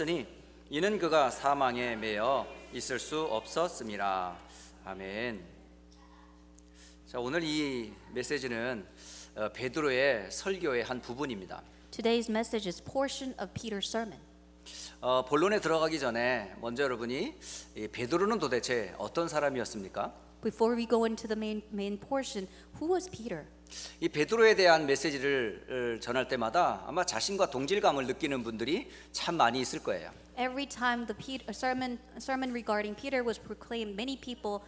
으니 이는 그가 사망에 매여 있을 수 없었음이라. 아멘. 자, 오늘 이 메시지는 베드로의 설교의 한 부분입니다. Today's message is portion of Peter's sermon. 본론에 들어가기 전에 먼저 여러분이 이 베드로는 도대체 어떤 사람이었습니까? Before we go into the main portion, who was Peter? 이 베드로에 대한 메시지를 전할 때마다 아마 자신과 동질감을 느끼는 분들이 참 많이 있을 거예요. Every time a sermon regarding Peter was proclaimed, many people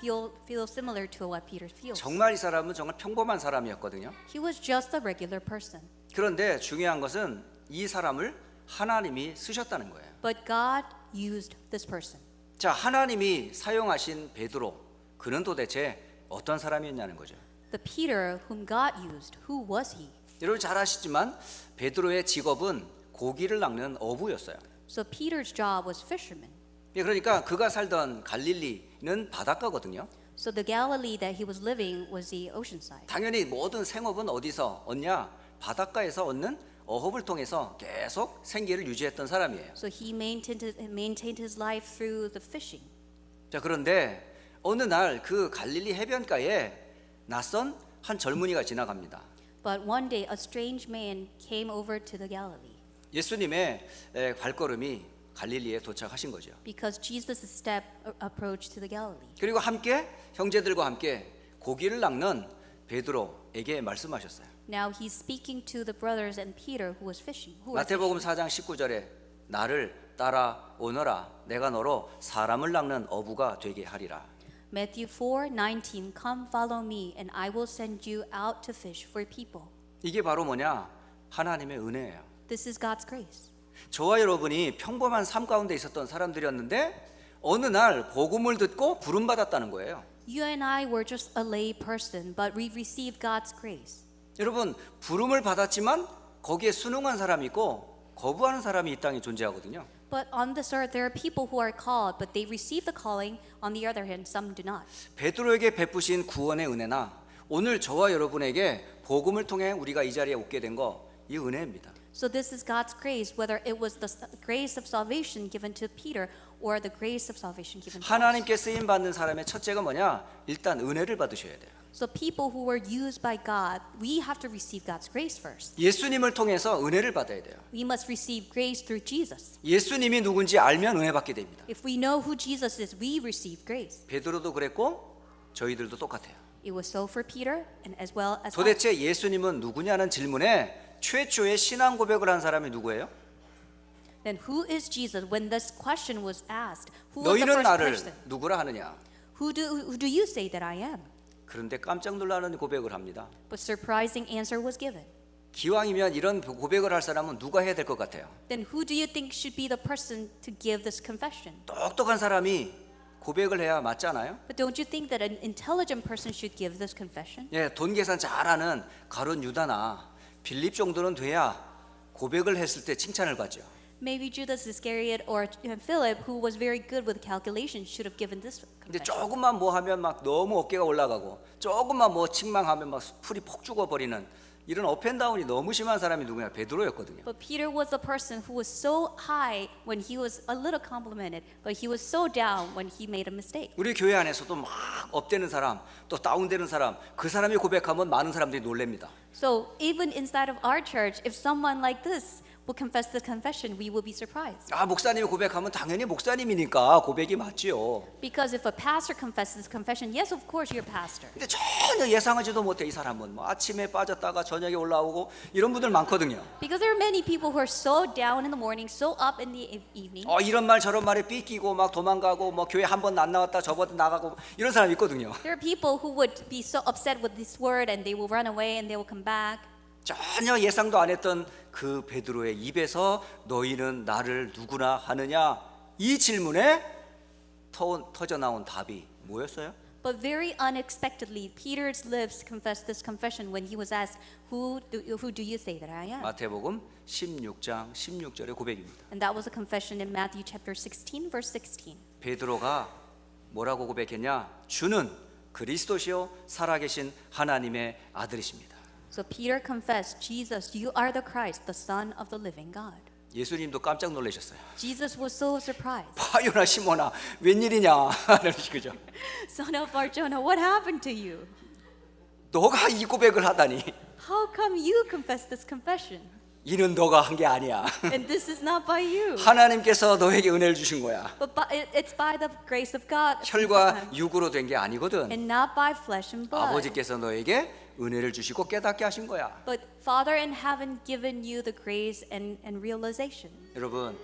feel similar to what Peter feels. 정말 이 사람은 정말 평범한 사람이었거든요. He was just a regular person. 그런데 중요한 것은 이 사람을 하나님이 쓰셨다는 거예요. But God used this person. 자, 하나님이 사용하신 베드로, 그는 도대체 어떤 사람이었냐는 거죠. The Peter whom God used, who was he? 여러분 잘 아시지만 베드로의 직업은 고기를 낚는 어부였어요. So Peter's job was fisherman. 그러니까 그가 살던 갈릴리는 바닷가거든요. So the Galilee that he was living was the oceanside. 당연히 모든 생업은 어디서 얻냐? 바닷가에서 얻는 어업을 통해서 계속 생계를 유지했던 사람이에요. So he maintained his life through the fishing. 자, 그런데 어느 날 그 갈릴리 해변가에 낯선 한 젊은이가 지나갑니다. But one day a strange man came over to the Galilee. 예수님의 발걸음이 갈릴리에 도착하신 거죠. Because Jesus' step approached to the Galilee. 그리고 함께 형제들과 함께 고기를 낚는 베드로에게 말씀하셨어요. Now he's speaking to the brothers and Peter who was fishing. 마태복음 4장 19절에 나를 따라오너라 내가 너로 사람을 낚는 어부가 되게 하리라. Matthew 4:19 Come follow me and I will send you out to fish for people. 이게 바로 뭐냐? 하나님의 은혜예요. This is God's grace. 저와 여러분이 평범한 삶 가운데 있었던 사람들이었는데 어느 날 복음을 듣고 부름 받았다는 거예요. You and I were just a lay person, but we received God's grace. 여러분 부름을 받았지만 거기에 순응한 사람이 있고 거부하는 사람이 이 땅에 존재하거든요. But on this earth there are people who are called, but they receive the calling. On the other hand, some do not. 베드로에게 베푸신 구원의 은혜나 오늘 저와 여러분에게 복음을 통해 우리가 이 자리에 오게 된 거 이 은혜입니다. So this is God's grace, whether it was the grace of salvation given to Peter or the grace of salvation given to us. 하나님께 쓰임 받는 사람의 첫째가 뭐냐? 일단 은혜를 받으셔야 돼요. So people who were used by God, we have to receive God's grace first. 예수님을 통해서 은혜를 받아야 돼요. We must receive grace through Jesus. 예수님이 누군지 알면 은혜 받게 됩니다. If we know who Jesus is, we receive grace. 베드로도 그랬고 저희들도 똑같아요. It was so for Peter and as well as us. 도대체 예수님은 누구냐는 질문에 최초의 신앙 고백을 한 사람이 누구예요? Then who is Jesus? When this question was asked, who was the 너희는 first 나를 person? 누구라 하느냐? Who do you say that I am? 그런데 깜짝 놀라는 고백을 합니다. But surprising answer was given. 기왕이면 이런 고백을 할 사람은 누가 해야 될 것 같아요? Then who do you think should be the person to give this confession? 똑똑한 사람이 고백을 해야 맞잖아요. But don't you think that an intelligent person should give this confession? 예, 돈 계산 잘하는 가룟 유다나 빌립 정도는 돼야 고백을 했을 때 칭찬을 받죠. Maybe Judas Iscariot or Philip, who was very good with calculations, should have given this 근데 confession. 조금만 뭐 하면 막 너무 어깨가 올라가고 조금만 뭐 칭망하면 막 풀이 폭 죽어버리는 이런 업앤다운이 너무 심한 사람이 누구냐? 베드로였거든요. But Peter was the person who was so high when he was a little complimented, but he was so down when he made a mistake. 우리 교회 안에서도 막 업되는 사람 또 다운되는 사람 그 사람이 고백하면 많은 사람들이 놀랍니다. So even inside of our church, if someone like this will confess the confession, we will be surprised. 아, 목사님이 고백하면 당연히 목사님이니까 고백이 맞지요. Because if a pastor confesses confession, yes, of course, you're pastor. 근데 전혀 예상하지도 못해 이 사람은 뭐 아침에 빠졌다가 저녁에 올라오고 이런 분들 많거든요. Because there are many people who are so down in the morning, so up in the evening. 이런 말 저런 말에 삐끼고 막 도망가고 뭐 교회 한 번 안 나왔다 저번 나가고 이런 사람 있거든요. There are people who would be so upset with this word and they will run away and they will come back. 전혀 예상도 안 했던 그 베드로의 입에서 너희는 나를 누구나 하느냐 이 질문에 터져 나온 답이 뭐였어요? But very unexpectedly, Peter's lips confessed this confession when he was asked, who do you say that I am? 마태복음 16장 16절의 고백입니다. And that was a confession in Matthew chapter 16, verse 16. 베드로가 뭐라고 고백했냐? 주는 그리스도시요 살아계신 하나님의 아들이십니다. So Peter confessed, Jesus, you are the Christ, the Son of the living God. 예수님도 깜짝 놀라셨어요. Jesus was so surprised. 바요나 시모나 웬일이냐 이러시 그죠? Son of Barjona, what happened to you? 너가 이 고백을 하다니 How come you confess this confession? 이는 너가 한 게 아니야. And this is not by you. 하나님께서 너에게 은혜를 주신 거야. But it's by the grace of God. 혈과 육으로 된 게 아니거든. And not by flesh and blood. 아버지께서 너에게 은혜를 주시고 깨닫게 하신 거야. But Father in heaven given you the grace and realization. 여러분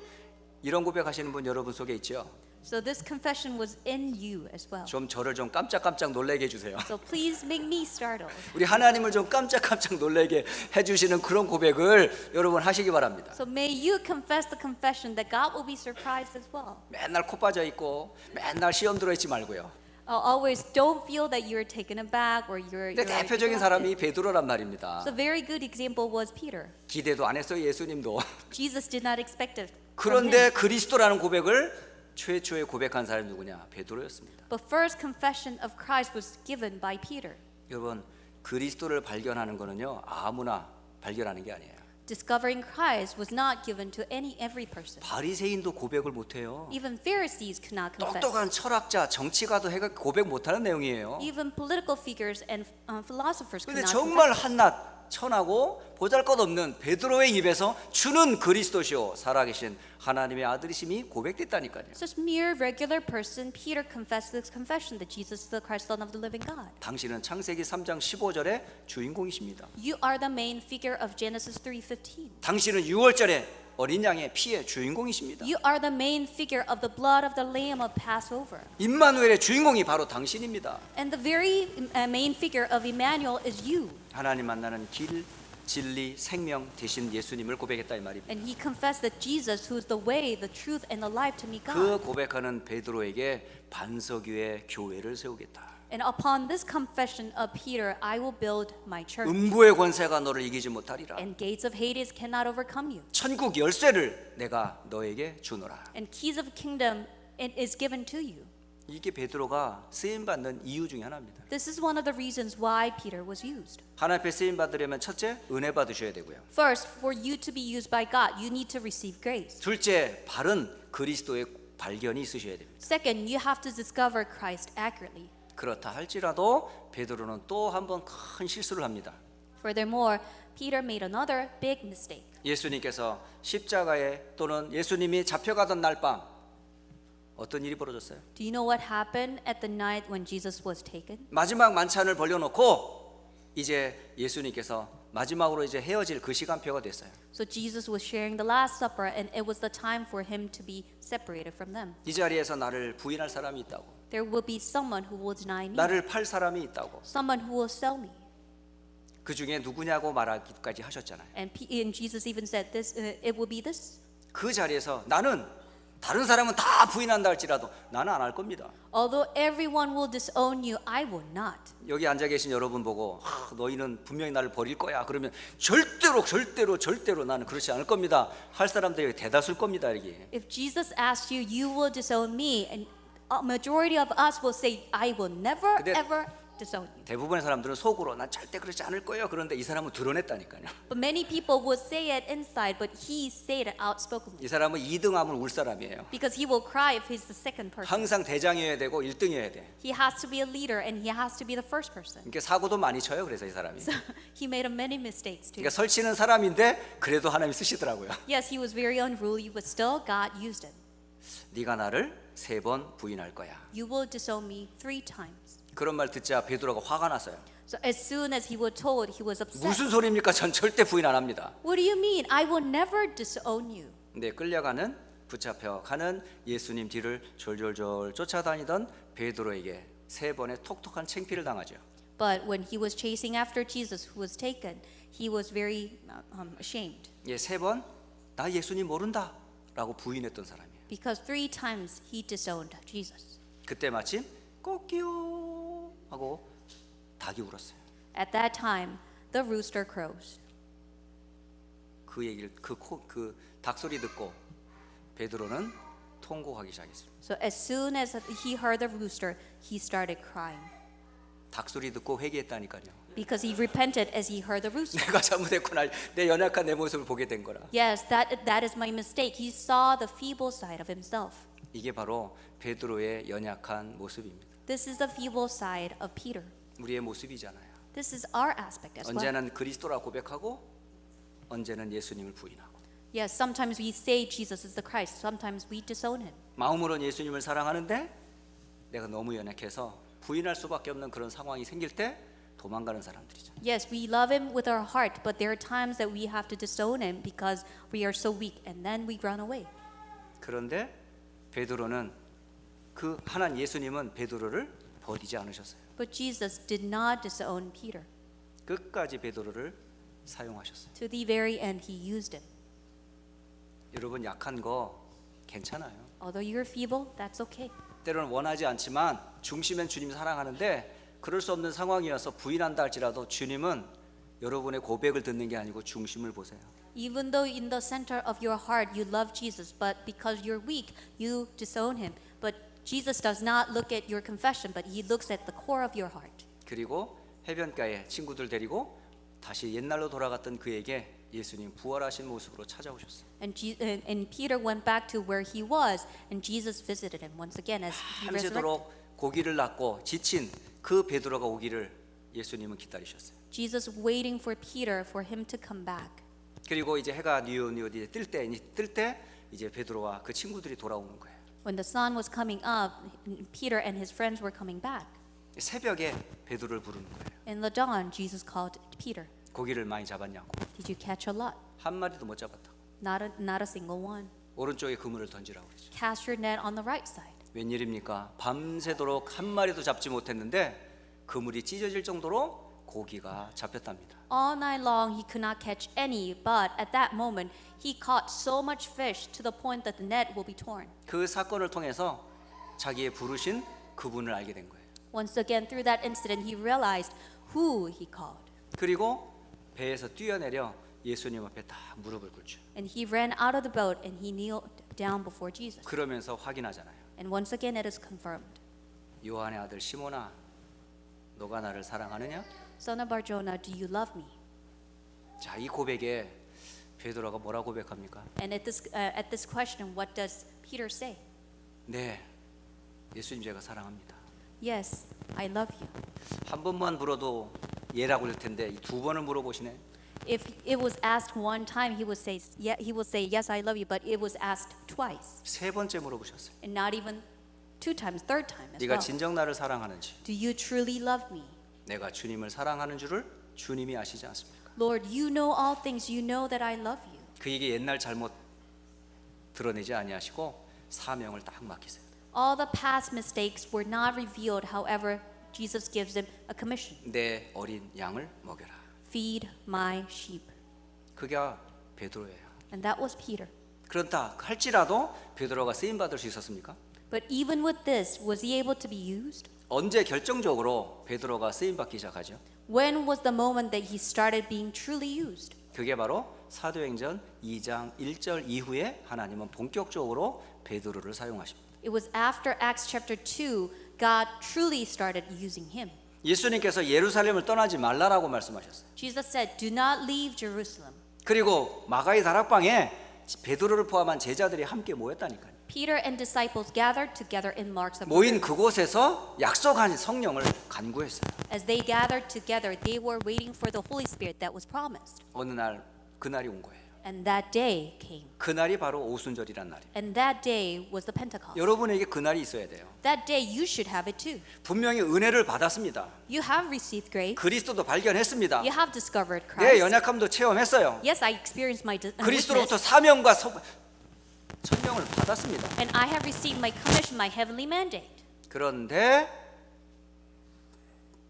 이런 고백하시는 분 여러분 속에 있죠? So this confession was in you as well. 좀 저를 좀 깜짝깜짝 놀라게 해주세요. So please make me startled. 우리 하나님을 좀 깜짝깜짝 놀라게 해주시는 그런 고백을 여러분 하시기 바랍니다. So may you confess the confession that God will be surprised as well. 맨날 코 빠져 있고 맨날 시험 들어 있지 말고요. Always don't feel that you're taken aback or you're. 근데 대표적인 사람이 베드로란 말입니다. So a very good example was Peter. 기대도 안 했어요 예수님도. Jesus did not expect it. from 그런데 him. 그리스도라는 고백을 최초에 고백한 사람이 누구냐? 베드로였습니다. But first confession of Christ was given by Peter. 여러분 그리스도를 발견하는 거는요 아무나 발견하는 게 아니에요. Discovering Christ was not given to every person. 바리새인도 고백을 못해요. Even Pharisees could not confess. 똑똑한 철학자, 정치가도 해가 고백 못하는 내용이에요. Even political figures and philosophers could 그런데 not 정말 confess. 한낱 천하고 보잘것없는 베드로의 입에서 주는 그리스도시오 살아계신 하나님의 아들이심이 고백됐다니까요. Such mere regular person, Peter confessed this confession that Jesus is the Christ, Son of the living God. 당신은 창세기 3장 15절의 주인공이십니다. You are the main figure of Genesis 3:15. 당신은 6월절에 어린 양의 피의 주인공이십니다. You are the main figure of the blood of the Lamb of Passover. 임마누엘의 주인공이 바로 당신입니다. And the very main figure of Emmanuel is you. 하나님 만나는 길, 진리, 생명 되신 예수님을 고백했다 이 말입니다. And he confessed that Jesus, who is the way, the truth, and the life to meet 그 God. 고백하는 베드로에게 반석 위에 교회를 세우겠다. And upon this confession of Peter, I will build my church. 음부의 권세가 너를 이기지 못하리라. And gates of Hades cannot overcome you. 천국 열쇠를 내가 너에게 주노라. And keys of kingdom is given to you. 이게 베드로가 쓰임 받는 이유 중에 하나입니다. This is one of the reasons why Peter was used. 하나님 앞에 쓰임 받으려면 첫째 은혜 받으셔야 되고요. First, for you to be used by God, you need to receive grace. 둘째 바른 그리스도의 발견이 있으셔야 됩니다. Second, you have to discover Christ accurately. 그렇다 할지라도 베드로는 또 한 번 큰 실수를 합니다. Furthermore, Peter made another big mistake. 예수님께서 십자가에 또는 예수님이 잡혀가던 날 밤 어떤 일이 벌어졌어요? Do you know what happened at the night when Jesus was taken? 마지막 만찬을 벌려놓고 이제 예수님께서 마지막으로 이제 헤어질 그 시간표가 됐어요. So Jesus was sharing the Last Supper, and it was the time for him to be separated from them. 이 자리에서 나를 부인할 사람이 있다고, There will be someone who will deny me, 나를 팔 사람이 있다고, someone who will sell me. 그 중에 누구냐고 말하기까지 하셨잖아요. And Jesus even said, "This, it will be this." 그 자리에서 나는 다른 사람은 다 부인한다 할지라도 나는 안 할 겁니다. Although everyone will disown you, I will not. 여기 앉아 계신 여러분 보고 너희는 분명히 나를 버릴 거야. 그러면 절대로 나는 그렇지 않을 겁니다. 할 사람들이 대다수일 겁니다. 이게. If Jesus asks you, you will disown me, and a majority of us will say, I will never 근데- ever disown you. 대부분의 사람들은 속으로 난 절대 그렇지 않을 거예요. 그런데 이 사람은 드러냈다니까요. But many people will say it inside, but he said it outspokenly. 이 사람은 2등함을 울 사람이에요. Because he will cry if he's the second person. 항상 대장이어야 되고 1등이어야 돼. He has to be a leader, and he has to be the first person. 그러니까 사고도 많이 쳐요. 그래서 이 사람이. So he made many mistakes too. 그러니까 설치는 사람인데 그래도 하나님 쓰시더라고요. Yes, he was very unruly, but still God used him. 네가 나를 3번 부인할 거야. You will disown me 3 times. 그런 말 듣자 베드로가 화가 났어요. So as soon as he was told, he was upset. 무슨 소리입니까? 전 절대 부인 안 합니다. What do you mean? I will never disown you. 근데 끌려가는 붙잡혀 가는 예수님 뒤를 졸졸졸 쫓아다니던 베드로에게 3번의 톡톡한 창피를 당하죠. But when he was chasing after Jesus, who was taken, he was very ashamed. 예, 3번 나 예수님 모른다라고 부인했던 사람이에요. Because 3 times he disowned Jesus. 그때 마침 꼬끼요 하고 닭이 울었어요. At that time, the rooster crows. 그 얘기를 그 닭소리 듣고 베드로는 통곡하기 시작했습니다. So as soon as he heard the rooster, he started crying. 닭소리 듣고 회개했다니까요. because he repented as he heard the rooster. 내가 잘못했구나. 내 연약한 내 모습을 보게 된 거라. Yes, that is my mistake. He saw the feeble side of himself. 이게 바로 베드로의 연약한 모습입니다. This is the feeble side of Peter. 우리의 모습이잖아요. This is our aspect as well. 언제는 그리스도라 고백하고 언제는 예수님을 부인하고. Yes, sometimes we say Jesus is the Christ. Sometimes we disown him. 마음으로는 예수님을 사랑하는데 내가 너무 연약해서 부인할 수밖에 없는 그런 상황이 생길 때 도망가는 사람들이죠. Yes, we love him with our heart, but there are times that we have to disown him because we are so weak, and then we run away. 그런데 베드로는 그 하나님 예수님은 베드로를 버리지 않으셨어요. But Jesus did not disown Peter. 끝까지 베드로를 사용하셨어요. To the very end, he used him. 여러분 약한 거 괜찮아요. Although you're feeble, that's okay. 때로는 원하지 않지만 중심엔 주님 사랑하는데 그럴 수 없는 상황이어서 부인한다 할지라도 주님은 여러분의 고백을 듣는 게 아니고 중심을 보세요. Even though in the center of your heart you love Jesus, but because you're weak, you disown him. But Jesus does not look at your confession, but he looks at the core of your heart. 그리고 해변가에 친구들 데리고 다시 옛날로 돌아갔던 그에게 예수님 부활하신 모습으로 찾아오셨어요. And Peter went back to where he was, and Jesus visited him once again as he resurrected. 밤새도록 고기를 낚고 지친 그 베드로가 오기를 예수님은 기다리셨어요. Jesus waiting for Peter for him to come back. 그리고 이제 해가 뉘우뉘우 뜰 때 이제 베드로와 그 친구들이 돌아오는 거예요. When the sun was coming up, Peter and his friends were coming back. 새벽에 베드로를 부르는 거예요. In the dawn, Jesus called Peter. 고기를 많이 잡았냐고. Did you catch a lot? 한 마리도 못 잡았다. Not a single one. 오른쪽에 그물을 던지라고 그러죠. Cast your net on the right side. 웬일입니까? 밤새도록 한 마리도 잡지 못했는데 그물이 찢어질 정도로 고기가 잡혔답니다. All night long he could not catch any, but at that moment he caught so much fish to the point that the net will be torn. 그 사건을 통해서 자기의 부르신 그분을 알게 된 거예요. Once again, through that incident, he realized who he called. 그리고 배에서 뛰어내려 예수님 앞에 다 무릎을 꿇죠. And he ran out of the boat and he kneeled down before Jesus. 그러면서 확인하잖아요. And once again it is confirmed. 요한의 아들 시몬아, 너가 나를 사랑하느냐? Son of Bar-Jonah, do you love me? 자, 이 고백에 베드로가 뭐라 고백합니까? And at this question, what does Peter say? 네, 예수님 제가 사랑합니다. Yes, I love you. 한 번만 물어도 예라고 할 텐데 두 번을 물어보시네. If it was asked one time, he would say, yes, I love you. But it was asked twice, 세 번째 물어보셨어요. and not even two times, third time as 네가 well. 진정 나를 사랑하는지, Do you truly love me? 내가 주님을 사랑하는 줄을 주님이 아시지 않습니까? Lord, you know all things. You know that I love you. 그에게 옛날 잘못 드러내지 아니하시고 사명을 딱 맡기세요. All the past mistakes were not revealed. However, Jesus gives him a commission. 내 어린 양을 먹여라. Feed my sheep. 그게 베드로예요. And that was Peter. 그렇다 할지라도 베드로가 쓰임 받을 수 있었습니까? But even with this, was he able to be used? 언제 결정적으로 베드로가 쓰임 받기 시작하죠? When was the moment that he started being truly used? 그게 바로 사도행전 2장 1절 이후에 하나님은 본격적으로 베드로를 사용하십니다. It was after Acts chapter 2, God truly started using him. 예수님께서 예루살렘을 떠나지 말라라고 말씀하셨어요. Jesus said, do not leave Jerusalem. 그리고 마가의 다락방에 베드로를 포함한 제자들이 함께 모였다니까요. Peter and disciples gathered together in Mark's upper 모인 room. 그곳에서 약속한 성령을 간구했어요. As they gathered together, they were waiting for the Holy Spirit that was promised. 어느 날 그날이 온 거예요. And that day came. 그날이 바로 오순절이란 날이에요. And that day was the Pentecost. 여러분에게 그날이 있어야 돼요. That day you should have it too. 분명히 은혜를 받았습니다. You have received grace. 그리스도도 발견했습니다. You have discovered 내 Christ. 연약함도 체험했어요. Yes, I experienced my 그리스도로부터 weakness. 사명과 천명을 받았습니다. And I have received my commission, my heavenly mandate. 그런데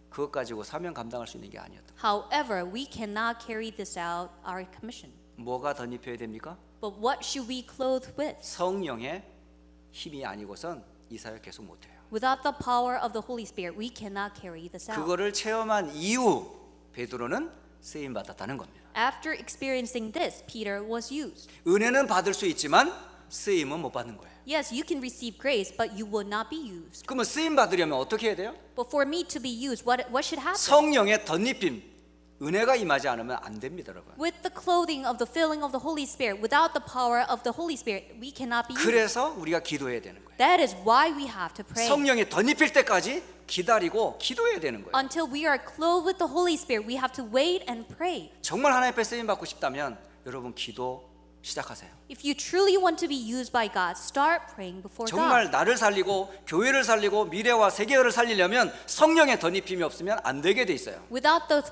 그것 가지고 사명 감당할 수 있는 게 아니었다. However, we cannot carry this out, our commission. 뭐가 덧입혀야 됩니까? But what should we clothe with? 성령의 힘이 아니고선 이 사역 계속 못해요. Without the power of the Holy Spirit, we cannot carry this out. 그거를 체험한 이후 베드로는 쓰임 받았다는 겁니다. After experiencing this, Peter was used. 은혜는 받을 수 있지만 쓰임은 못 받는 거예요. Yes, you can receive grace, but you will not be used. 그러면 쓰임 받으려면 어떻게 해야 돼요? But for me to be used, what should happen? 성령의 덧입힘, 은혜가 임하지 않으면 안 됩니다, 여러분. With the clothing of the filling of the Holy Spirit, without the power of the Holy Spirit, we cannot be used. 그래서 우리가 기도해야 되는 거예요. That is why we have to pray. 성령이 덧입힐 때까지 기다리고 기도해야 되는 거예요. Until we are clothed with the Holy Spirit, we have to wait and pray. 정말 하나님 앞에 쓰임 받고 싶다면 여러분 기도 시작하세요. If you truly want to be used by God, start praying before 정말 God. 나를 살리고 교회를 살리고 미래와 세계를 살리려면 성령의 덧입힘이 없으면 안 되게 돼 있어요. Without the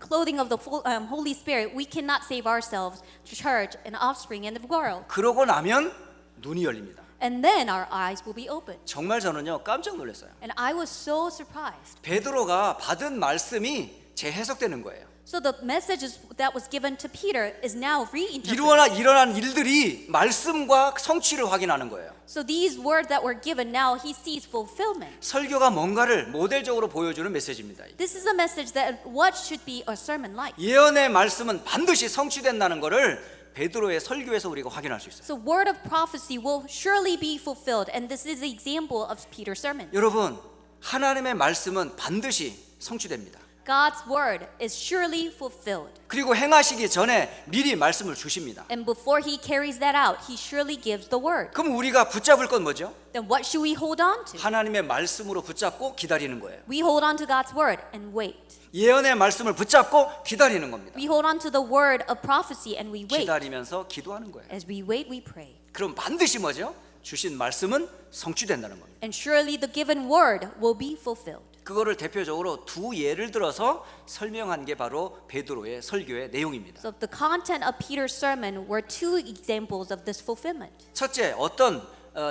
clothing of the Holy Spirit, we cannot save ourselves, church, and offspring, and the world. 그러고 나면 눈이 열립니다. And then our eyes will be opened. 정말 저는요 깜짝 놀랐어요. And I was so surprised. 베드로가 받은 말씀이 재해석되는 거예요. So the message that was given to Peter is now reinterpreted. 일어난 일들이 말씀과 성취를 확인하는 거예요. So these words that were given, now he sees fulfillment. 설교가 뭔가를 모델적으로 보여주는 메시지입니다. This is a message that what should be a sermon like. 예언의 말씀은 반드시 성취된다는 것을 베드로의 설교에서 우리가 확인할 수 있어요. So word of prophecy will surely be fulfilled, and this is the example of Peter's sermon. 여러분, 하나님의 말씀은 반드시 성취됩니다. God's word is surely fulfilled. 그리고 행하시기 전에 미리 말씀을 주십니다. And before he carries that out, he surely gives the word. 그럼 우리가 붙잡을 건 뭐죠? Then what should we hold on to? 하나님의 말씀으로 붙잡고 기다리는 거예요. We hold on to God's word and wait. 예언의 말씀을 붙잡고 기다리는 겁니다. We hold on to the word of prophecy and we wait. 기다리면서 기도하는 거예요. As we wait, we pray. 그럼 반드시 뭐죠? 주신 말씀은 성취된다는 겁니다. And surely the given word will be fulfilled. 그거를 대표적으로 두 예를 들어서 설명한 게 바로 베드로의 설교의 내용입니다. So the content of Peter's sermon were two examples of this fulfillment. 첫째, 어떤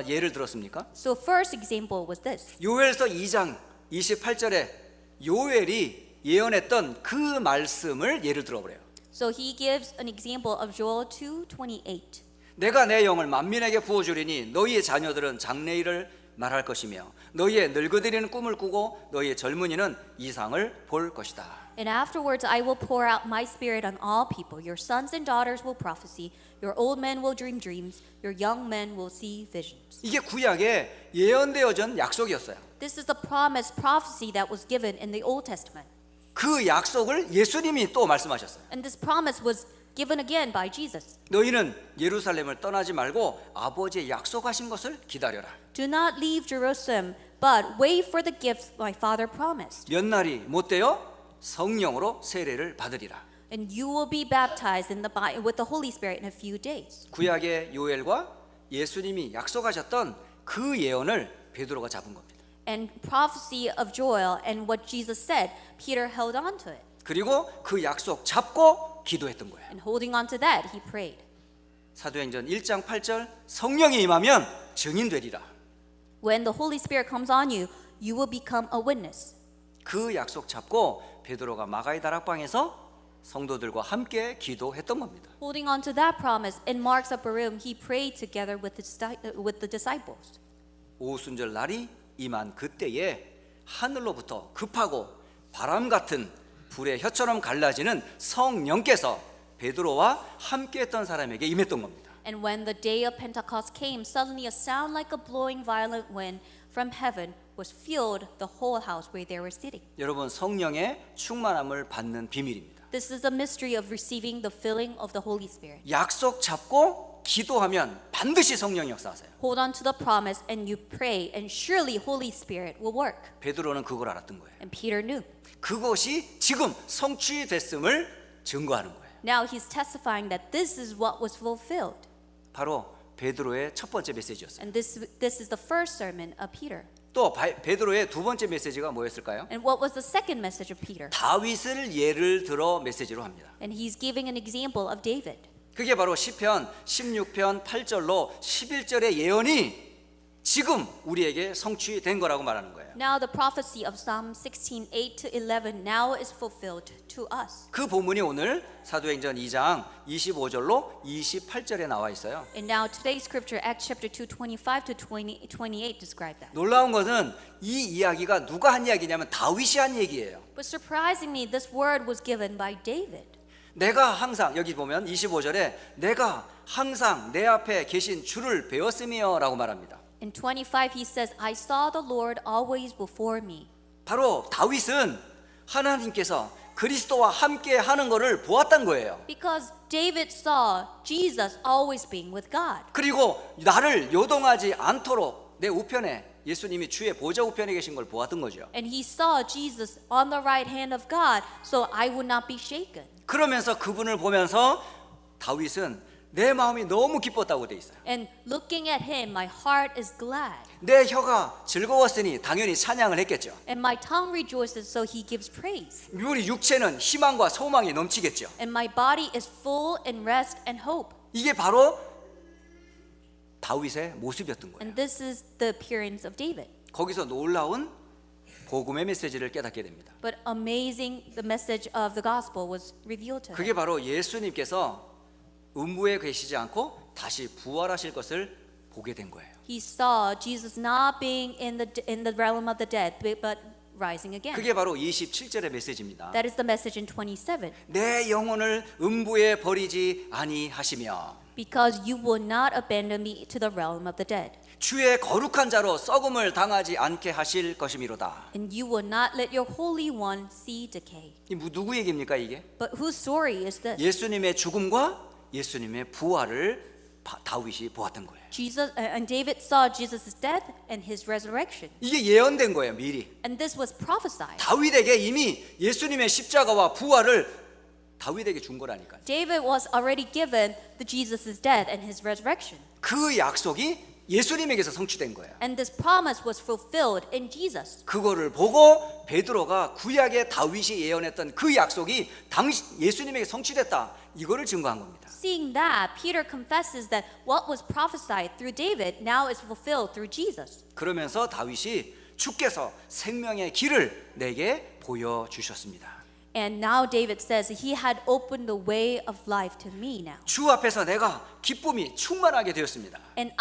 예를 들었습니까? So first example was this. 요엘서 2장 28절에 요엘이 예언했던 그 말씀을 예를 들어버려요. So he gives an example of Joel 2:28. 내가 내 영을 만민에게 부어주리니 너희의 자녀들은 장래일을 말할 것이며 너희의 늙어들이는 꿈을 꾸고 너희의 젊은이는 이상을 볼 것이다. And afterwards I will pour out my spirit on all people. Your sons and daughters will prophesy. Your old men will dream dreams. Your young men will see visions. 이게 구약에 예언되어진 약속이었어요. This is the promise prophecy that was given in the Old Testament. 그 약속을 예수님이 또 말씀하셨어요. And this promise was given again by Jesus. 너희는 예루살렘을 떠나지 말고 아버지의 약속하신 것을 기다려라. Do not leave Jerusalem, but wait for the gift my father promised. 몇 날이 못 되어 성령으로 세례를 받으리라. And you will be baptized with the Holy Spirit in a few days. 구약의 요엘과 예수님이 약속하셨던 그 예언을 베드로가 잡은 겁니다. And prophecy of Joel and what Jesus said, Peter held on to it. 그리고 그 약속 잡고 기도했던 거예요. And holding on to that, he prayed. 사도행전 1장 8절 성령이 임하면 증인되리라. When the Holy Spirit comes on you, you will become a witness. 그 약속 잡고 베드로가 마가의 다락방에서 성도들과 함께 기도했던 겁니다. Holding on to that promise, in Mark's upper room, he prayed together with the disciples. 오순절 날이 임한 그때에 하늘로부터 급하고 바람 같은 불의 혀처럼 갈라지는 성령께서 베드로와 함께했던 사람에게 임했던 겁니다. And when the day of Pentecost came, suddenly a sound like a blowing violent wind from heaven was filled the whole house where they were sitting. 여러분, 성령의 충만함을 받는 비밀입니다. This is a mystery of receiving the filling of the Holy Spirit. 약속 잡고 기도하면 반드시 성령이 역사하세요. Hold on to the promise and you pray, and surely Holy Spirit will work. 베드로는 그걸 알았던 거예요. And Peter knew. 그것이 지금 성취됐음을 증거하는 거예요. Now he's testifying that this is what was fulfilled. 바로 베드로의 첫 번째 메시지였어요. And this is the first sermon of Peter. 또 베드로의 두 번째 메시지가 뭐였을까요? And what was the second message of Peter? 다윗을 예를 들어 메시지로 합니다. And he's giving an example of David. 그게 바로 시편 16편 8절로 11절의 예언이 지금 우리에게 성취된 거라고 말하는 거예요. Now the prophecy of Psalm 16:8 to 11 now is fulfilled to us. 그 본문이 오늘 사도행전 2장 25절로 28절에 나와 있어요. And now today's scripture, Acts chapter 2, 25 to 28 describe that. 놀라운 것은 이 이야기가 누가 한 이야기냐면 다윗이 한 얘기예요. But surprisingly, this word was given by David. 내가 항상 여기 보면 25절에 내가 항상 내 앞에 계신 주를 배웠으며라고 말합니다. In 25 he says, I saw the Lord always before me. 바로 다윗은 하나님께서 그리스도와 함께 하는 것을 보았단 거예요. Because David saw Jesus always being with God. 그리고 나를 요동하지 않도록 내 우편에 예수님이 주의 보좌 우편에 계신 걸 보았던 거죠. And he saw Jesus on the right hand of God, so I would not be shaken. 그러면서 그분을 보면서 다윗은 내 마음이 너무 기뻤다고 돼 있어요. And looking at him, my heart is glad. 내 혀가 즐거웠으니 당연히 찬양을 했겠죠. And my tongue rejoices, so he gives praise. 우리 육체는 희망과 소망이 넘치겠죠. And my body is full in rest and hope. 이게 바로 다윗의 모습이었던 거예요. And this is the appearance of David. 거기서 놀라운 복음의 메시지를 깨닫게 됩니다. But amazing, the message of the gospel was revealed to him. 그게 바로 예수님께서 음부에 계시지 않고 다시 부활하실 것을 보게 된 거예요. He saw Jesus not being in the realm of the dead, but rising again. 그게 바로 27절의 메시지입니다. That is the message in 27. 내 영혼을 음부에 버리지 아니하시며 Because you will not abandon me to the realm of the dead. 주의 거룩한 자로 썩음을 당하지 않게 하실 것이미로다. And you will not let your Holy One see decay. 이 누구 얘기입니까 이게? But whose story is this? 예수님의 죽음과 예수님의 부활을 다윗이 보았던 거예요. And David saw Jesus' death and his resurrection. 이게 예언된 거예요, 미리. And this was prophesied. 다윗에게 이미 예수님의 십자가와 부활을 다윗에게 준 거라니까요. David was already given the Jesus' death and his resurrection. 그 약속이 예수님에게서 성취된 거예요. And this promise was fulfilled in Jesus. 그거를 보고 베드로가 구약의 다윗이 예언했던 그 약속이 예수님에게 성취됐다. 이거를 증거한 겁니다. Seeing that, Peter confesses that what was prophesied through David now is fulfilled through Jesus. 그러면서 다윗이 주께서 생명의 길을 내게 보여주셨습니다. And now David says he had opened the way of life to me now. 주 앞에서 내가 기쁨이 충만하게 되었습니다. And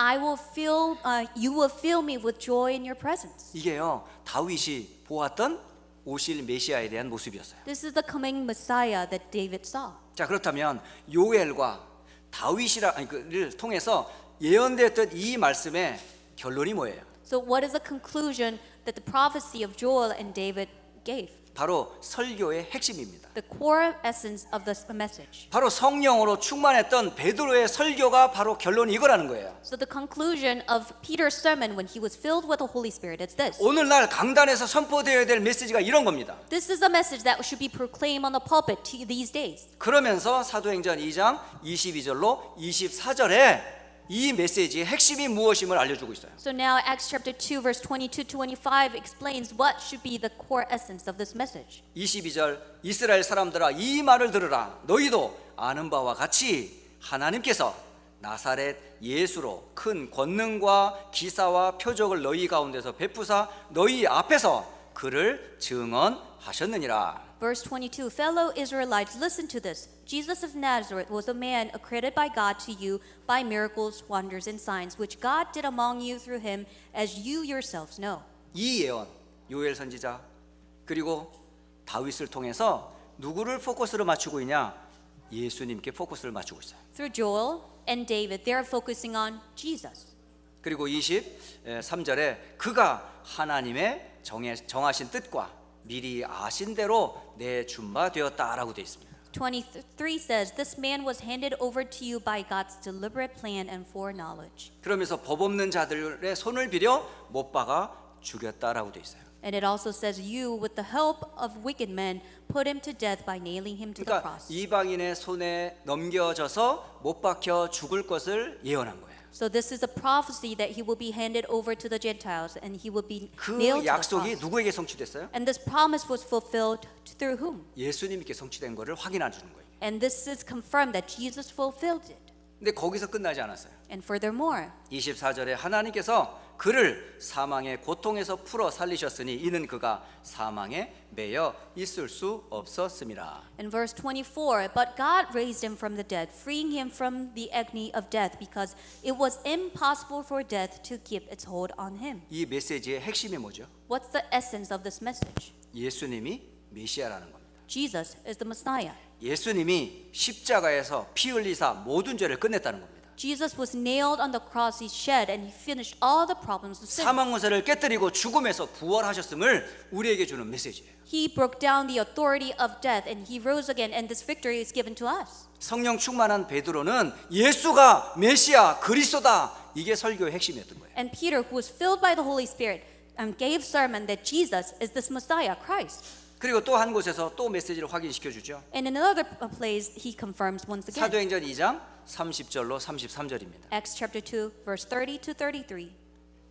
you will fill me with joy in your presence. 이게요 다윗이 보았던 오실 메시아에 대한 모습이었어요. This is the coming Messiah that David saw. 자 그렇다면 요엘과 다윗이를 통해서 예언되었던 이 말씀의 결론이 뭐예요? So what is the conclusion that the prophecy of Joel and David gave? 바로 설교의 핵심입니다. The core essence of this message. 바로 성령으로 충만했던 베드로의 설교가 바로 결론이 이거라는 거예요. So the conclusion of Peter's sermon when he was filled with the Holy Spirit is this. 오늘날 강단에서 선포되어야 될 메시지가 이런 겁니다. This is a message that should be proclaimed on the pulpit these days. 그러면서 사도행전 2장 22절로 24절에 이 메시지의 핵심이 무엇임을 알려주고 있어요. So now Acts chapter 2 verse 22 to 25 explains what should be the core essence of this message. 22절 이스라엘 사람들아 이 말을 들으라. 너희도 아는 바와 같이 하나님께서 나사렛 예수로 큰 권능과 기사와 표적을 너희 가운데서 베푸사 너희 앞에서 그를 증언하셨느니라. Verse 22, fellow Israelites, listen to this. Jesus of Nazareth was a man accredited by God to you by miracles, wonders, and signs, which God did among you through him, as you yourselves know. 이 예언, 요엘 선지자 그리고 다윗을 통해서 누구를 포커스로 맞추고 있냐? 예수님께 포커스를 맞추고 있어요. Through Joel and David, they are focusing on Jesus. 그리고 23절에 그가 하나님의 정하신 뜻과 미리 아신 대로 내준 바 되었다라고 되어 있습니다. 23 says, this man was handed over to you by God's deliberate plan and foreknowledge. 그러면서 법 없는 자들의 손을 빌려 못 박아 죽였다라고 되어 있어요. And it also says, you, with the help of wicked men, put him to death by nailing him to the 그러니까 cross. 이방인의 손에 넘겨져서 못 박혀 죽을 것을 예언한 거예요. So this is a prophecy that he will be handed over to the Gentiles and he will be 그 nailed to the 약속이 cross. 누구에게 성취됐어요? And this promise was fulfilled through whom? 예수님께 성취된 것을 확인해 주는 거예요. And this is confirmed that Jesus fulfilled it. 근데 거기서 끝나지 않았어요. And furthermore, 24절에 하나님께서 그를 사망의 고통에서 풀어 살리셨으니 이는 그가 사망에 매여 있을 수 없었음이라. in verse 24, but God raised him from the dead, freeing him from the agony of death, because it was impossible for death to keep its hold on him. 이 메시지의 핵심이 뭐죠? What's the essence of this message? 예수님이 메시아라는 겁니다. Jesus is the Messiah. 예수님이 십자가에서 피 흘리사 모든 죄를 끝냈다는 겁니다. Jesus was nailed on the cross, he shed, and he finished all the problems of sin. 사망 권세를 깨뜨리고 죽음에서 부활하셨음을 우리에게 주는 메시지예요. He broke down the authority of death and he rose again, and this victory is given to us. 성령 충만한 베드로는 예수가 메시아 그리스도다, 이게 설교의 핵심이었던 거예요. And Peter, who was filled by the Holy Spirit, gave sermon that Jesus is this Messiah, Christ. 그리고 또 한 곳에서 또 메시지를 확인시켜 주죠. And in another place, he confirms once again. 사도행전 2장 30절로 33절입니다. Acts chapter 2, verse 30 to 33.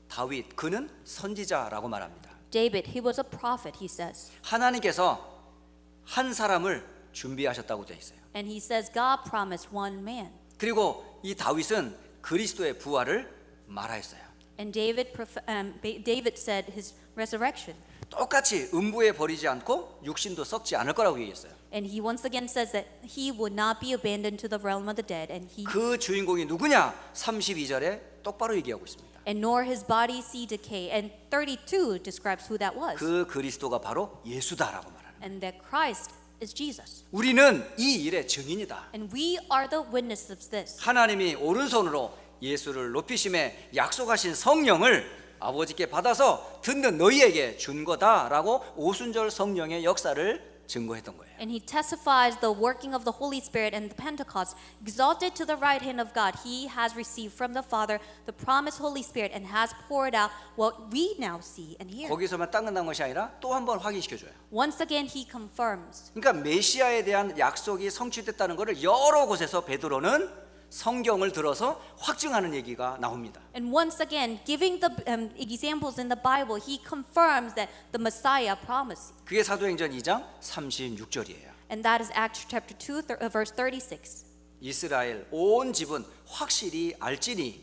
다윗 그는 선지자라고 말합니다. David, he was a prophet, he says. 하나님께서 한 사람을 준비하셨다고 되어 있어요. And he says God promised one man. 그리고 이 다윗은 그리스도의 부활을 말하였어요. And David said his resurrection. 똑같이 음부에 버리지 않고 육신도 썩지 않을 거라고 얘기했어요. And he once again says that he would not be abandoned to the realm of the dead, and 그 주인공이 누구냐? 32절에 똑바로 얘기하고 있습니다. nor his body see decay. And 32 describes who that was. 그 그리스도가 바로 예수다라고 말하는 거예요. And that Christ is Jesus. 우리는 이 일의 증인이다. And we are the witnesses of this. 하나님이 오른손으로 예수를 높이심에 약속하신 성령을 아버지께 받아서 듣는 너희에게 준 거다라고 오순절 성령의 역사를 증거했던 거예요. And he testifies the working of the Holy Spirit and the Pentecost, exalted to the right hand of God. He has received from the Father the promised Holy Spirit and has poured out what we now see and hear. 거기서만 딱 끝난 것이 아니라 또 한 번 확인시켜줘요. Once again, he confirms. 그러니까 메시아에 대한 약속이 성취됐다는 것을 여러 곳에서 베드로는 성경을 들어서 확증하는 얘기가 나옵니다. And once again, giving the examples in the Bible, he confirms that the Messiah promised. 그게 사도행전 2장 36절이에요. And that is Acts chapter 2, verse 36. 이스라엘 온 집은 확실히 알지니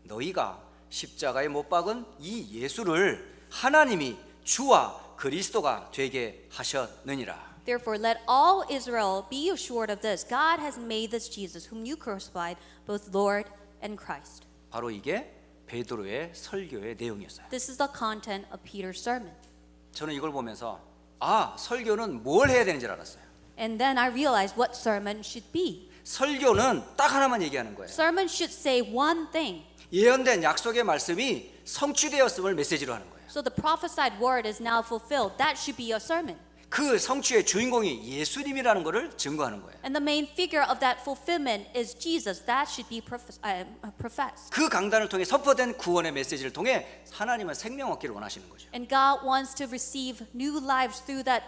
너희가 십자가에 못 박은 이 예수를 하나님이 주와 그리스도가 되게 하셨느니라. Therefore, let all Israel be assured of this: God has made this Jesus, whom you crucified, both Lord and Christ. 바로 이게 베드로의 설교의 내용이었어요. This is the content of Peter's sermon. 저는 이걸 보면서 설교는 뭘 해야 되는지 알았어요. And then I realized what sermon should be. 설교는 딱 하나만 얘기하는 거예요. Sermon should say one thing. 예언된 약속의 말씀이 성취되었음을 메시지로 하는 거예요. So the prophesied word is now fulfilled. That should be your sermon. 그 성취의 주인공이 예수님이라는 것을 증거하는 거예요. And the main figure of that fulfillment is Jesus. That should be professed. 그 강단을 통해 선포된 구원의 메시지를 통해 하나님은 생명 얻기를 원하시는 거죠. And God wants to receive new lives through that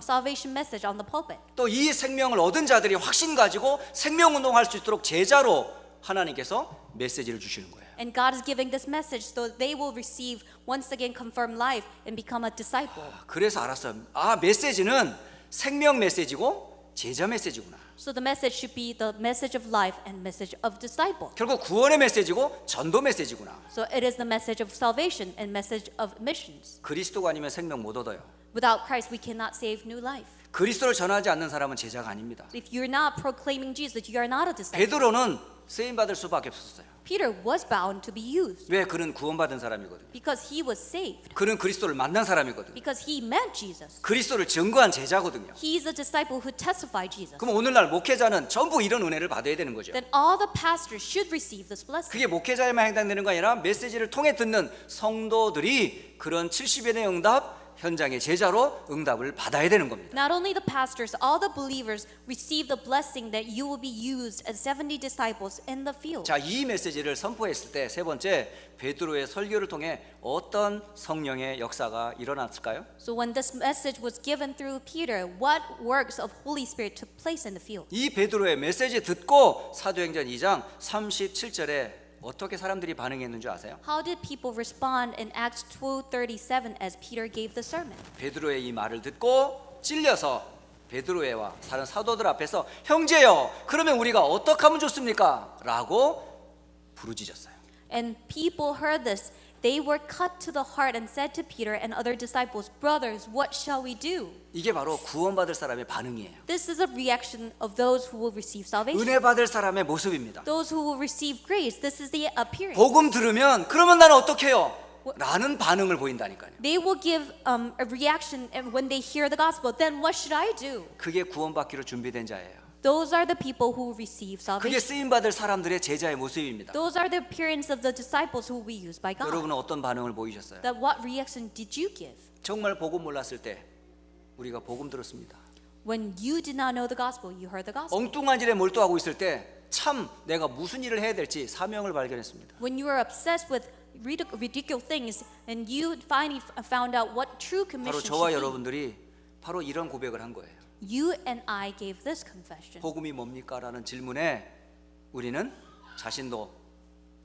salvation message on the pulpit. 또 이 생명을 얻은 자들이 확신 가지고 생명 운동할 수 있도록 제자로 하나님께서 메시지를 주시는 거예요. And God is giving this message so they will receive once again confirmed life and become a disciple. 그래서 알았어요. 메시지는 생명 메시지고 제자 메시지구나. So the message should be the message of life and message of disciple. 결국 구원의 메시지고 전도 메시지구나. So it is the message of salvation and message of missions. 그리스도가 아니면 생명 못 얻어요. Without Christ, we cannot save new life. 그리스도를 전하지 않는 사람은 제자가 아닙니다. If you're not proclaiming Jesus, you are not a disciple. 베드로는 쓰임 받을 수밖에 없었어요. Peter was bound to be used 왜? 그는 구원받은 사람이거든요. because he was saved, 그는 그리스도를 만난 사람이거든요. because he met Jesus. 그리스도를 증거한 제자거든요. He's a disciple who testified Jesus. 그럼 오늘날 목회자는 전부 이런 은혜를 받아야 되는 거죠. Then all the pastors should receive this blessing. 그게 목회자에만 해당되는 거 아니라 메시지를 통해 듣는 성도들이 그런 70여 의 응답 현장의 제자로 응답을 받아야 되는 겁니다. Not only the pastors, all the believers receive the blessing that you will be used as 70 disciples in the field. 자, 이 메시지를 선포했을 때 세 번째 베드로의 설교를 통해 어떤 성령의 역사가 일어났을까요? So when this message was given through Peter, what works of Holy Spirit took place in the field? 이 베드로의 메시지 듣고 사도행전 2장 37절에 어떻게 사람들이 반응했는 줄 아세요? How did people respond in Acts 2:37 as Peter gave the sermon? 베드로의 이 말을 듣고 찔려서 베드로와 다른 사도들 앞에서 형제여, 그러면 우리가 어떻게 하면 좋습니까? 라고 부르짖었어요. And people heard this. They were cut to the heart and said to Peter and other disciples, "Brothers, what shall we do?" 이게 바로 구원받을 사람의 반응이에요. This is a reaction of those who will receive salvation. 은혜 받을 사람의 모습입니다. Those who will receive grace. This is the appearance. 복음 들으면 그러면 나는 어떻게 해요? 라는 반응을 보인다니까요. They will give a reaction when they hear the gospel. Then what should I do? 그게 구원받기로 준비된 자예요. Those are the people who receive 그게 salvation. 쓰임받을 사람들의 제자의 모습입니다. Those are the appearance of the disciples who will be used by God. 여러분은 어떤 반응을 보이셨어요? That what reaction did you give? 정말 복음 몰랐을 때 우리가 복음 들었습니다. When you did not know the gospel, you heard the gospel. 엉뚱한 일에 몰두하고 있을 때 참 내가 무슨 일을 해야 될지 사명을 발견했습니다. When you are obsessed with ridiculous things and you finally found out what true 바로 commission 저와 should be, 여러분들이 바로 이런 고백을 한 거예요. you and I gave this confession. 복음이 뭡니까? 라는 질문에 우리는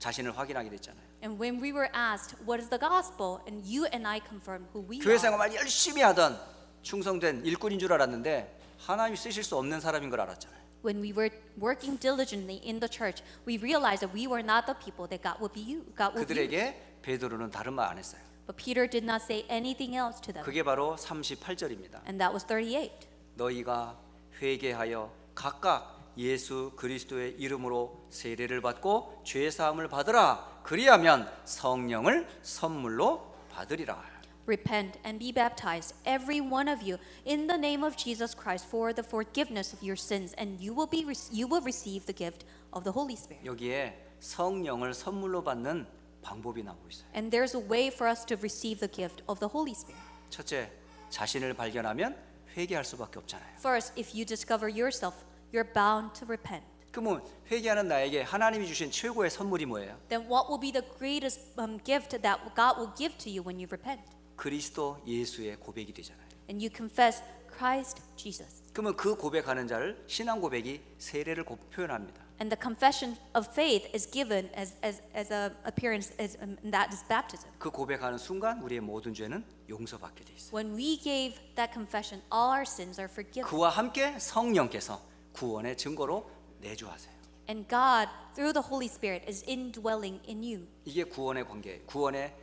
자신을 확인하게 됐잖아요. And when we were asked, what is the gospel? And you and I confirmed who we 교회 are. 생활 열심히 하던 충성된 일꾼인 줄 알았는데 하나님이 쓰실 수 없는 사람인 걸 알았잖아요. When we were working diligently in the church, we realized that we were not the people that God would use. 그들에게 베드로는 다른 말 안 했어요. But Peter did not say anything else to them. 그게 바로 38절입니다. And that was 38. 너희가 회개하여 각각 예수 그리스도의 이름으로 세례를 받고 죄 사함을 받으라. 그리하면 성령을 선물로 받으리라. Repent and be baptized, every one of you, in the name of Jesus Christ for the forgiveness of your sins, and you will receive the gift of the Holy Spirit. 여기에 성령을 선물로 받는 방법이 나오고 있어요. And there's a way for us to receive the gift of the Holy Spirit. 첫째, 자신을 발견하면 회개할 수밖에 없잖아요. First, if you discover yourself, you're bound to repent. 그러면 회개하는 나에게 하나님이 주신 최고의 선물이 뭐예요? Then what will be the greatest gift that God will give to you when you repent? 그리스도 예수의 고백이 되잖아요. And you confess Christ Jesus. 그러면 그 고백하는 자를 신앙 고백이 세례를 표현합니다. And the confession of faith is given as a appearance as that is baptism. 그 고백하는 순간 우리의 모든 죄는 용서받게 돼 있어요. When we gave that confession, all our sins are forgiven. 그와 함께 성령께서 구원의 증거로 내주하세요. And God, through the Holy Spirit, is indwelling in you. 이게 구원의 관계, 구원의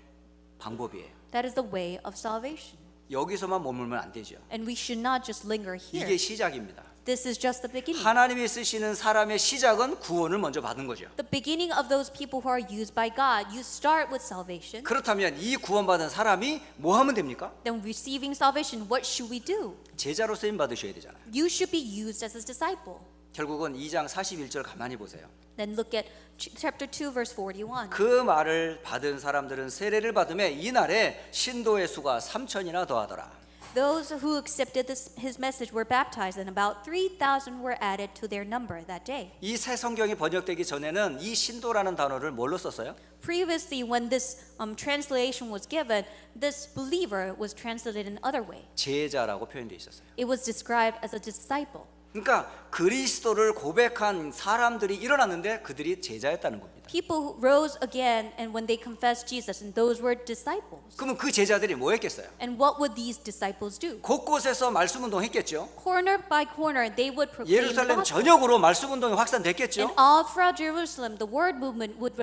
방법이에요. That is the way of salvation. 여기서만 머물면 안 되죠. And we should not just linger 이게 here. 시작입니다. This is just the beginning. 하나님이 쓰시는 사람의 시작은 구원을 먼저 받은 거죠. The beginning of those people who are used by God, you start with salvation. 그렇다면 이 구원받은 사람이 뭐 하면 됩니까? Then receiving salvation, what should we do? 제자로 쓰임 받으셔야 되잖아요. You should be used as a disciple. 결국은 2장 41절 가만히 보세요. Then look at chapter 2 verse 41. 그 말을 받은 사람들은 세례를 받음에 이날에 신도의 수가 3천이나 더하더라. Those who accepted his message were baptized, and about 3,000 were added to their number that day. 이 새 성경이 번역되기 전에는 이 신도라는 단어를 뭘로 썼어요? Previously, when this translation was given, this believer was translated in another way. 제자라고 표현되어 있었어요. It was described as a disciple. 그러니까 그리스도를 고백한 사람들이 일어났는데 그들이 제자였다는 겁니다. People who rose again, and when they confessed Jesus, and those were disciples. 그러면 그 제자들이 뭐 했겠어요? And what would these disciples do? 곳곳에서 말씀 운동 했겠죠. Corner by corner, they would proclaim the 예루살렘 gospel. 전역으로 말씀 운동이 확산됐겠죠. And all throughout Jerusalem, the word movement would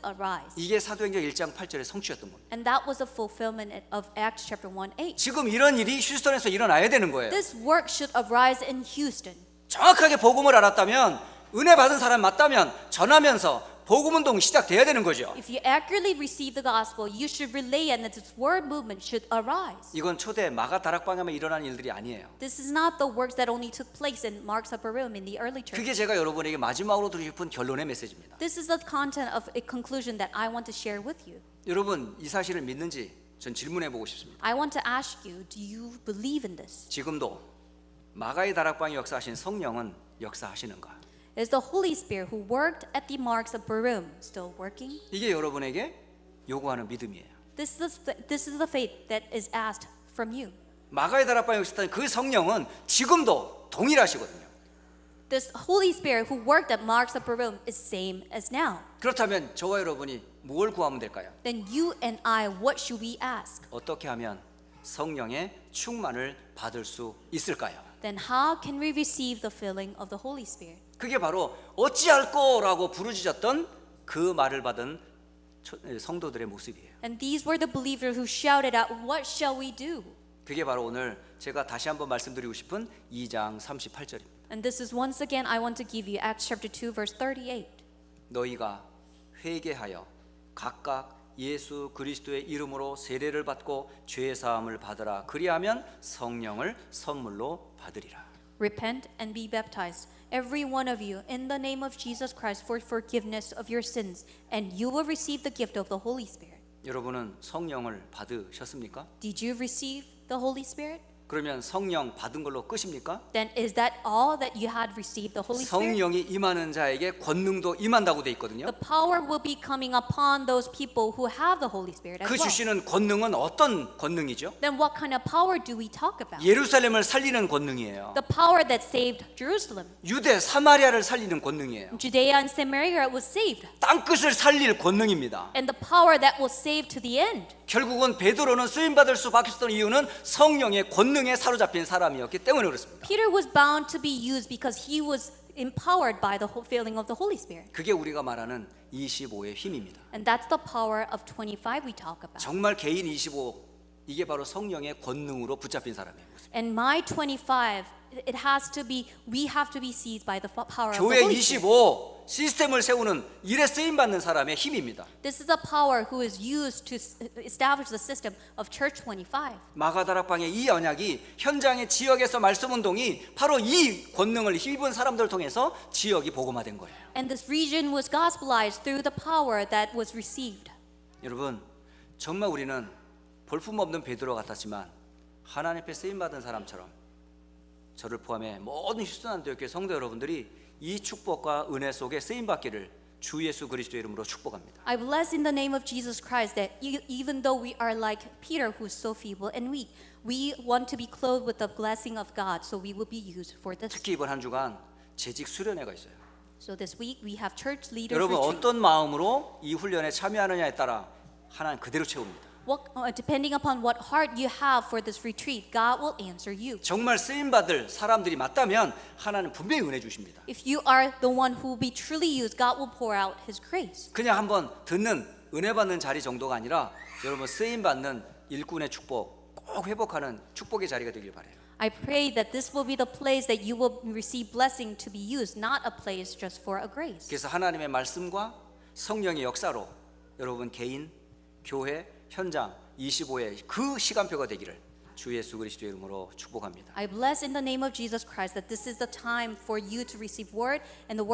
arise. 이게 사도행전 1장 8절의 성취였던 겁니다. And that was a fulfillment of Acts chapter 1:8. 지금 이런 일이 휴스턴에서 일어나야 되는 거예요. This work should arise in Houston. 정확하게 복음을 알았다면, 은혜 받은 사람 맞다면 전하면서 복음 운동 시작돼야 되는 거죠. If you accurately receive the gospel, you should relay it, and that this word movement should arise. 이건 초대 마가 다락방에만 일어난 일들이 아니에요. This is not the works that only took place in Mark's upper room in the early church. 그게 제가 여러분에게 마지막으로 드리고 싶은 결론의 메시지입니다. This is the content of a conclusion that I want to share with you. 여러분 이 사실을 믿는지 전 질문해 보고 싶습니다. I want to ask you, do you believe in this? 지금도 마가의 다락방에 역사하신 성령은 역사하시는가? Is the Holy Spirit who worked at the Mark's upper room still working? 이게 여러분에게 요구하는 믿음이에요. This is the faith that is asked from you. 마가의 다락방에 역사한 그 성령은 지금도 동일하시거든요. This Holy Spirit who worked at Mark's upper room is same as now. 그렇다면 저와 여러분이 뭘 구하면 될까요? Then you and I, what should we ask? 어떻게 하면 성령의 충만을 받을 수 있을까요? Then how can we receive the filling of the Holy Spirit? 그게 바로 어찌할꼬라고 부르짖었던 그 말을 받은 성도들의 모습이에요. And these were the believers who shouted out, "What shall we do?" 그게 바로 오늘 제가 다시 한번 말씀드리고 싶은 2장 38절입니다. And this is once again I want to give you Acts chapter 2 verse 38. 너희가 회개하여 각각 예수 그리스도의 이름으로 세례를 받고 죄 사함을 받으라. 그리하면 성령을 선물로 받으리라. Repent and be baptized, every one of you, in the name of Jesus Christ for forgiveness of your sins, and you will receive the gift of the Holy Spirit. 여러분은 성령을 받으셨습니까? Did you receive the Holy Spirit? 그러면 성령 받은 걸로 끝입니까? Then is that all that you had received the Holy Spirit? 성령이 임하는 자에게 권능도 임한다고 돼 있거든요. The power will be coming upon those people who have the Holy Spirit as 그 well. 주시는 권능은 어떤 권능이죠? Then what kind of power do we talk about? 예루살렘을 살리는 권능이에요. The power that saved Jerusalem. 유대 사마리아를 살리는 권능이에요. Judea and Samaria was saved. 땅끝을 살릴 권능입니다. And the power that will save to the end. 결국은 베드로는 쓰임 받을 수밖에 없었던 이유는 성령의 권능에 사로잡힌 사람이었기 때문에 그렇습니다. Peter was bound to be used because he was empowered by the filling of the Holy Spirit. 그게 우리가 말하는 25의 힘입니다. And that's the power of 25 we talk about. 정말 개인 25 이게 바로 성령의 권능으로 붙잡힌 사람이에요. And my 25, it has to be, we have to be seized by the power of the 교회 Holy Spirit. 25 시스템을 세우는 일에 쓰임 받는 사람의 힘입니다. This is a power who is used to establish the system of Church 25. 마가다락방의 이 언약이 현장의 지역에서 말씀 운동이 바로 이 권능을 힘입은 사람들을 통해서 지역이 복음화된 거예요. And this region was gospelized through the power that was received. 여러분, 정말 우리는 볼품없는 베드로 같았지만 하나님 앞에 쓰임 받은 사람처럼 저를 포함해 모든 휴스턴 교회 성도 여러분들이 이 축복과 은혜 속에 쓰임 받기를 주 예수 그리스도의 이름으로 축복합니다. I bless in the name of Jesus Christ that even though we are like Peter who is so feeble and weak, we want to be clothed with the blessing of God, so we will be used for this. 특히 이번 한 주간 재직 수련회가 있어요. So this week we have church leaders 여러분 retreat. 어떤 마음으로 이 훈련에 참여하느냐에 따라 하나님 그대로 채웁니다. Depending upon what heart you have for this retreat, God will answer you. 정말 쓰임 받을 사람들이 맞다면 하나님 분명히 은혜 주십니다. If you are the one who will be truly used, God will pour out His grace. 그냥 한번 듣는 은혜 받는 자리 정도가 아니라 여러분 쓰임 받는 일꾼의 축복 꼭 회복하는 축복의 자리가 되길 바라요. I pray that this will be the place that you will receive blessing to be used, not a place just for a grace. 그래서 하나님의 말씀과 성령의 역사로 여러분 개인, 교회, 현장 25의 그 시간표가 되기를 주 예수 그리스도의 이름으로 축복합니다. I bless in the name of Jesus Christ that this is the time for you to receive word and the work